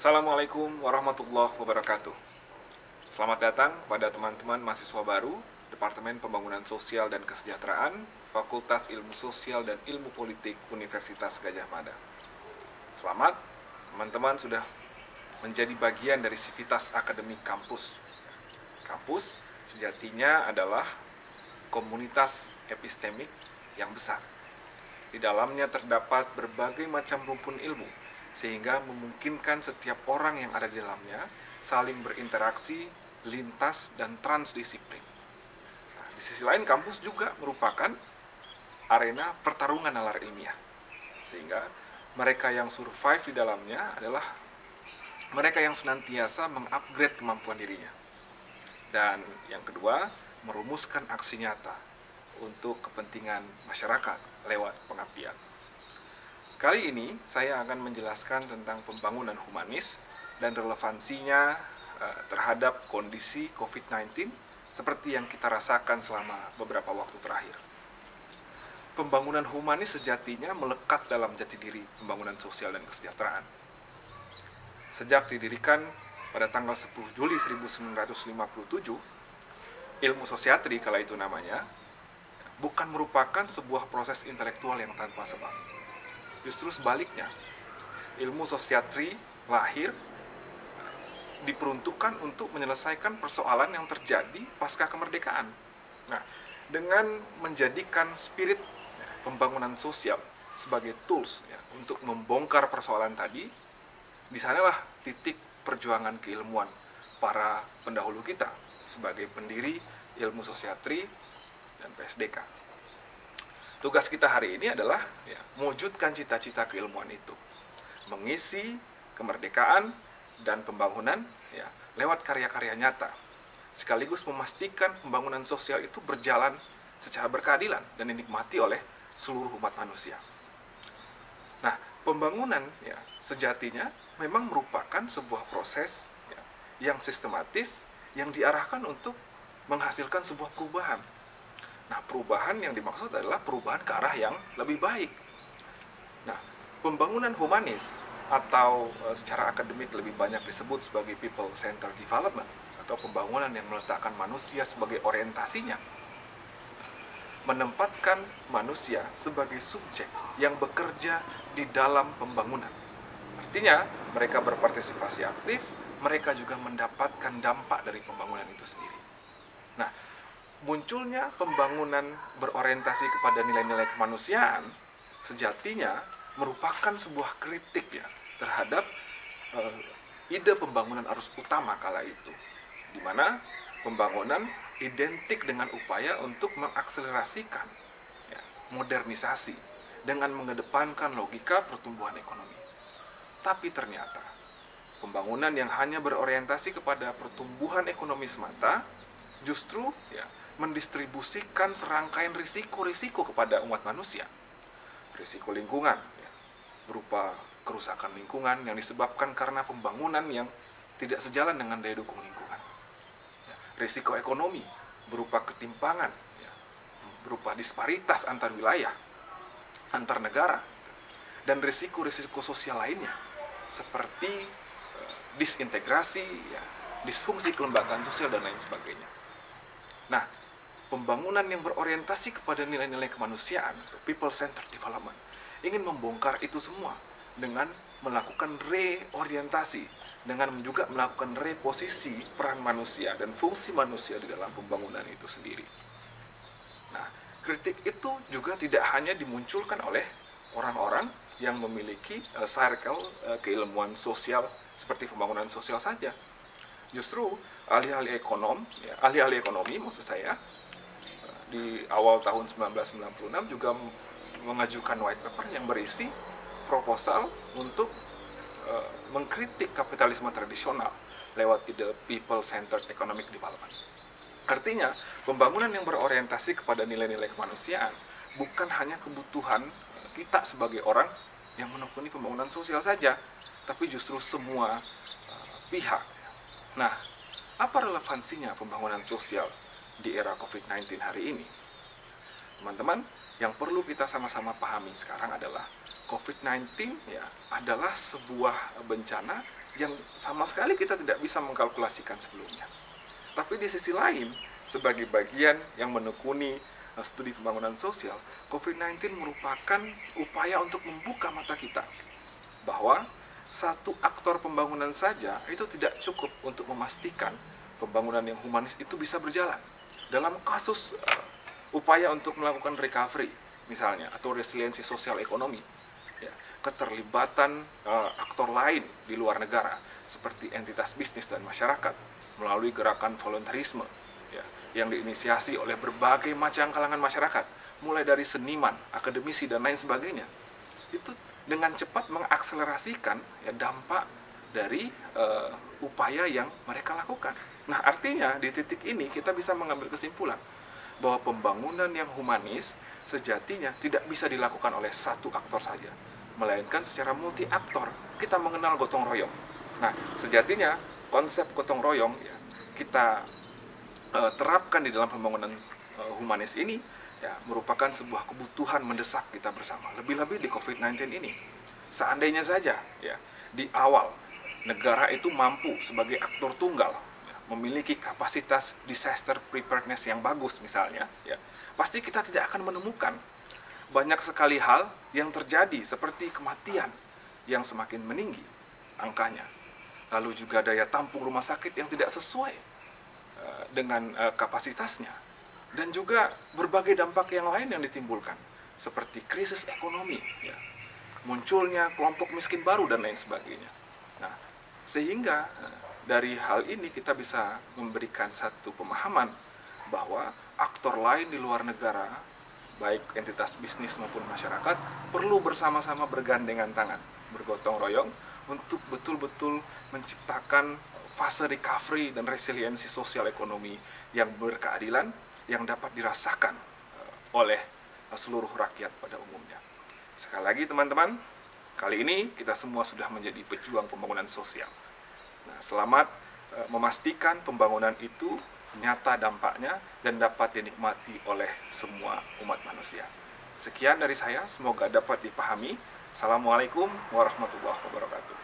Assalamualaikum warahmatullahi wabarakatuh. Selamat datang kepada teman-teman mahasiswa baru Departemen Pembangunan Sosial dan Kesejahteraan Fakultas Ilmu Sosial dan Ilmu Politik Universitas Gadjah Mada. Selamat, teman-teman sudah menjadi bagian dari sivitas akademik kampus. Kampus sejatinya adalah komunitas epistemik yang besar. Di dalamnya terdapat berbagai macam rumpun ilmu, sehingga memungkinkan setiap orang yang ada di dalamnya saling berinteraksi, lintas, dan transdisiplin. Nah, di sisi lain, kampus juga merupakan arena pertarungan nalar ilmiah, sehingga mereka yang survive di dalamnya adalah mereka yang senantiasa mengupgrade kemampuan dirinya. Dan yang kedua, merumuskan aksi nyata untuk kepentingan masyarakat lewat pengabdian. Kali ini saya akan menjelaskan tentang pembangunan humanis dan relevansinya terhadap kondisi COVID-19 seperti yang kita rasakan selama beberapa waktu terakhir. Pembangunan humanis sejatinya melekat dalam jati diri pembangunan sosial dan kesejahteraan. Sejak didirikan pada tanggal 10 Juli 1957, ilmu sosiatri kala itu namanya, bukan merupakan sebuah proses intelektual yang tanpa sebab. Justru sebaliknya, ilmu sosiatri lahir diperuntukkan untuk menyelesaikan persoalan yang terjadi pasca kemerdekaan. Nah, dengan menjadikan spirit pembangunan sosial sebagai tools untuk membongkar persoalan tadi, di sanalah titik perjuangan keilmuan para pendahulu kita sebagai pendiri ilmu sosiatri dan PSDK. Tugas kita hari ini adalah mewujudkan cita-cita keilmuan itu, mengisi kemerdekaan dan pembangunan lewat karya-karya nyata, sekaligus memastikan pembangunan sosial itu berjalan secara berkeadilan dan dinikmati oleh seluruh umat manusia. Nah, pembangunan sejatinya memang merupakan sebuah proses yang sistematis yang diarahkan untuk menghasilkan sebuah perubahan. Nah, perubahan yang dimaksud adalah perubahan ke arah yang lebih baik. Nah, pembangunan humanis atau secara akademik lebih banyak disebut sebagai people-centered development atau pembangunan yang meletakkan manusia sebagai orientasinya, menempatkan manusia sebagai subjek yang bekerja di dalam pembangunan. Artinya, mereka berpartisipasi aktif, mereka juga mendapatkan dampak dari pembangunan itu sendiri. Nah, munculnya pembangunan berorientasi kepada nilai-nilai kemanusiaan sejatinya merupakan sebuah kritik terhadap ide pembangunan arus utama kala itu, di mana pembangunan identik dengan upaya untuk mengakselerasikan modernisasi dengan mengedepankan logika pertumbuhan ekonomi. Tapi ternyata pembangunan yang hanya berorientasi kepada pertumbuhan ekonomi semata justru mendistribusikan serangkaian risiko-risiko kepada umat manusia. Risiko lingkungan berupa kerusakan lingkungan yang disebabkan karena pembangunan yang tidak sejalan dengan daya dukung lingkungan. Risiko ekonomi berupa ketimpangan, berupa disparitas antar wilayah, antar negara, dan risiko-risiko sosial lainnya seperti disintegrasi, disfungsi kelembagaan sosial, dan lain sebagainya. Nah, pembangunan yang berorientasi kepada nilai-nilai kemanusiaan, people-centered development, ingin membongkar itu semua dengan melakukan reorientasi, dengan juga melakukan reposisi peran manusia dan fungsi manusia di dalam pembangunan itu sendiri. Nah, kritik itu juga tidak hanya dimunculkan oleh orang-orang yang memiliki circle keilmuan sosial seperti pembangunan sosial saja. Justru ahli-ahli ekonomi maksud saya, di awal tahun 1996 juga mengajukan white paper yang berisi proposal untuk mengkritik kapitalisme tradisional lewat ide people-centered economic development. Artinya, pembangunan yang berorientasi kepada nilai-nilai kemanusiaan bukan hanya kebutuhan kita sebagai orang yang menekuni pembangunan sosial saja, tapi justru semua pihak. Nah, apa relevansinya pembangunan sosial di era COVID-19 hari ini? Teman-teman, yang perlu kita sama-sama pahami sekarang adalah COVID-19 adalah sebuah bencana yang sama sekali kita tidak bisa mengkalkulasikan sebelumnya. Tapi di sisi lain, sebagai bagian yang menekuni studi pembangunan sosial, COVID-19 merupakan upaya untuk membuka mata kita bahwa satu aktor pembangunan saja itu tidak cukup untuk memastikan pembangunan yang humanis itu bisa berjalan. Dalam kasus upaya untuk melakukan recovery misalnya, atau resiliensi sosial ekonomi, ya, keterlibatan aktor lain di luar negara seperti entitas bisnis dan masyarakat melalui gerakan voluntarisme, ya, yang diinisiasi oleh berbagai macam kalangan masyarakat, mulai dari seniman, akademisi, dan lain sebagainya, itu dengan cepat mengakselerasikan ya, dampak dari upaya yang mereka lakukan. Nah, artinya di titik ini kita bisa mengambil kesimpulan bahwa pembangunan yang humanis sejatinya tidak bisa dilakukan oleh satu aktor saja, melainkan secara multi aktor. Kita mengenal gotong royong. Nah, sejatinya konsep gotong royong ya, kita terapkan di dalam pembangunan humanis ini ya, merupakan sebuah kebutuhan mendesak kita bersama. Lebih-lebih di COVID-19 ini. Seandainya saja ya, di awal negara itu mampu sebagai aktor tunggal ya, memiliki kapasitas disaster preparedness yang bagus misalnya ya, pasti kita tidak akan menemukan banyak sekali hal yang terjadi seperti kematian yang semakin meninggi angkanya. Lalu juga daya tampung rumah sakit yang tidak sesuai dengan kapasitasnya. Dan juga berbagai dampak yang lain yang ditimbulkan, seperti krisis ekonomi, ya, munculnya kelompok miskin baru, dan lain sebagainya. Nah, sehingga dari hal ini kita bisa memberikan satu pemahaman bahwa aktor lain di luar negara, baik entitas bisnis maupun masyarakat, perlu bersama-sama bergandengan tangan, bergotong royong, untuk betul-betul menciptakan fase recovery dan resiliensi sosial ekonomi yang berkeadilan, yang dapat dirasakan oleh seluruh rakyat pada umumnya. Sekali lagi teman-teman, kali ini kita semua sudah menjadi pejuang pembangunan sosial. Nah, selamat memastikan pembangunan itu nyata dampaknya dan dapat dinikmati oleh semua umat manusia. Sekian dari saya, semoga dapat dipahami. Assalamualaikum warahmatullahi wabarakatuh.